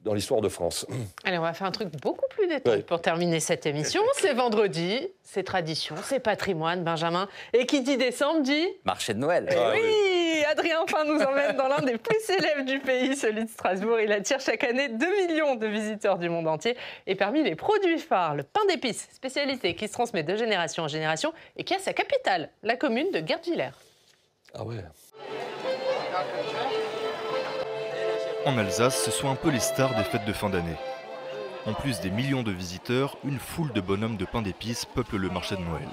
dans l'histoire de France. Allez, on va faire un truc beaucoup plus détendu pour terminer cette émission. C'est vendredi, c'est tradition, c'est patrimoine, Benjamin. Et qui dit décembre dit... Marché de Noël. Oui, Adrien Enfin nous emmène dans l'un des plus célèbres du pays, celui de Strasbourg. Il attire chaque année 2 millions de visiteurs du monde entier. Et parmi les produits phares, le pain d'épices, spécialité qui se transmet de génération en génération et qui a sa capitale, la commune de Guebwiller. Ah ouais. En Alsace, ce sont un peu les stars des fêtes de fin d'année. En plus des millions de visiteurs, une foule de bonhommes de pain d'épices peuple le marché de Noël.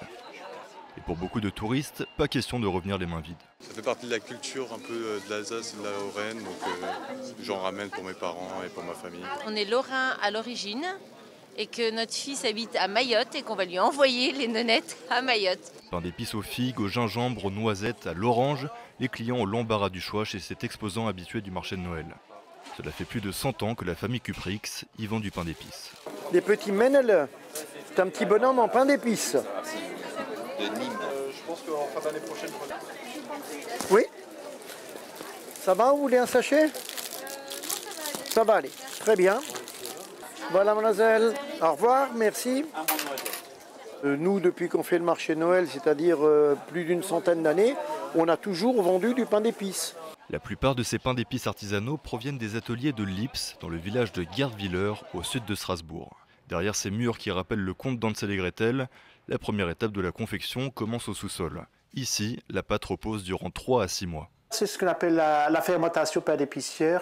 Et pour beaucoup de touristes, pas question de revenir les mains vides. Ça fait partie de la culture un peu de l'Alsace et de la Lorraine, donc j'en ramène pour mes parents et pour ma famille. On est lorrain à l'origine et que notre fils habite à Mayotte et qu'on va lui envoyer les nonnettes à Mayotte. Pain d'épices aux figues, au gingembre, aux noisettes, à l'orange, les clients ont l'embarras du choix chez cet exposant habitué du marché de Noël. Cela fait plus de 100 ans que la famille Cuprix y vend du pain d'épices. Des petits Ménel, c'est un petit bonhomme en pain d'épices. Je pense qu'en fin d'année prochaine... Oui. Ça va, vous voulez un sachet? Ça va aller, très bien. Voilà, mademoiselle. Au revoir, merci. Nous, depuis qu'on fait le marché de Noël, c'est-à-dire plus d'une centaine d'années, on a toujours vendu du pain d'épices. La plupart de ces pains d'épices artisanaux proviennent des ateliers de Lips, dans le village de Guebwiller, au sud de Strasbourg. Derrière ces murs qui rappellent le conte d'Hansel et Gretel, la première étape de la confection commence au sous-sol. Ici, la pâte repose durant 3 à 6 mois. C'est ce qu'on appelle la fermentation pain d'épicière.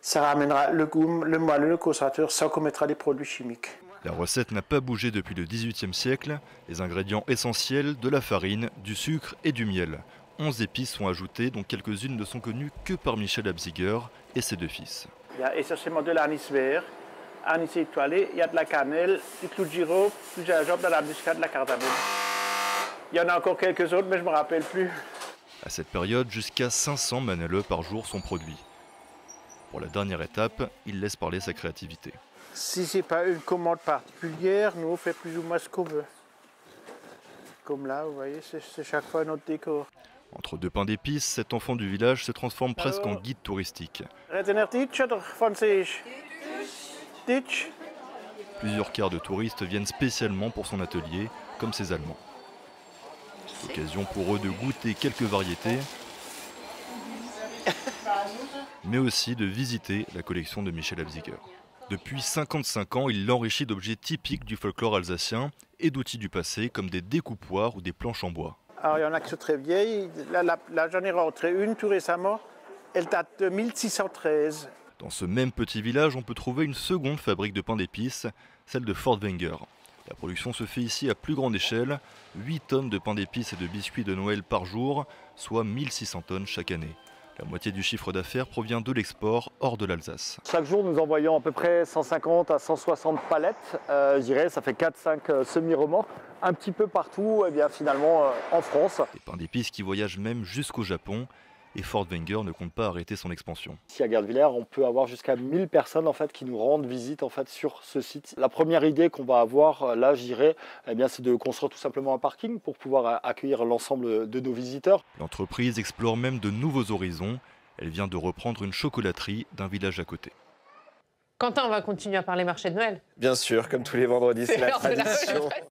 Ça ramènera le goût, le moelleux, le concentrateur, sans qu'on mettra des produits chimiques. La recette n'a pas bougé depuis le XVIIIe siècle. Les ingrédients essentiels, de la farine, du sucre et du miel. 11 épices sont ajoutées, dont quelques-unes ne sont connues que par Michel Abziger et ses 2 fils. Il y a essentiellement de l'anis vert, anis étoilé, il y a de la cannelle, du clou de girofle, du gingembre, de la muscade, de la cardamome. Il y en a encore quelques autres, mais je ne me rappelle plus. À cette période, jusqu'à 500 maneleux par jour sont produits. Pour la dernière étape, il laisse parler sa créativité. Si ce n'est pas une commande particulière, nous on fait plus ou moins ce qu'on veut. Comme là, vous voyez, c'est chaque fois notre décor. Entre 2 pains d'épices, cet enfant du village se transforme presque en guide touristique. Plusieurs quarts de touristes viennent spécialement pour son atelier, comme ces Allemands. L'occasion pour eux de goûter quelques variétés, mais aussi de visiter la collection de Michel Abziger. Depuis 55 ans, il l'enrichit d'objets typiques du folklore alsacien et d'outils du passé comme des découpoirs ou des planches en bois. Alors il y en a qui sont très vieilles. Là j'en ai rentré une tout récemment. Elle date de 1613. Dans ce même petit village, on peut trouver une seconde fabrique de pain d'épices, celle de Fortwenger. La production se fait ici à plus grande échelle, 8 tonnes de pain d'épices et de biscuits de Noël par jour, soit 1600 tonnes chaque année. La moitié du chiffre d'affaires provient de l'export hors de l'Alsace. Chaque jour, nous envoyons à peu près 150 à 160 palettes. Je dirais, ça fait 4-5 semi-remorques, un petit peu partout, et bien finalement en France. Des pains d'épices qui voyagent même jusqu'au Japon. Et Fortwenger ne compte pas arrêter son expansion. Ici à Guebwiller, on peut avoir jusqu'à 1000 personnes en fait, qui nous rendent visite en fait, sur ce site. La première idée qu'on va avoir là, je dirais, eh bien, c'est de construire tout simplement un parking pour pouvoir accueillir l'ensemble de nos visiteurs. L'entreprise explore même de nouveaux horizons. Elle vient de reprendre une chocolaterie d'un village à côté. Quentin, on va continuer à parler marché de Noël. Bien sûr, comme tous les vendredis, c'est la tradition.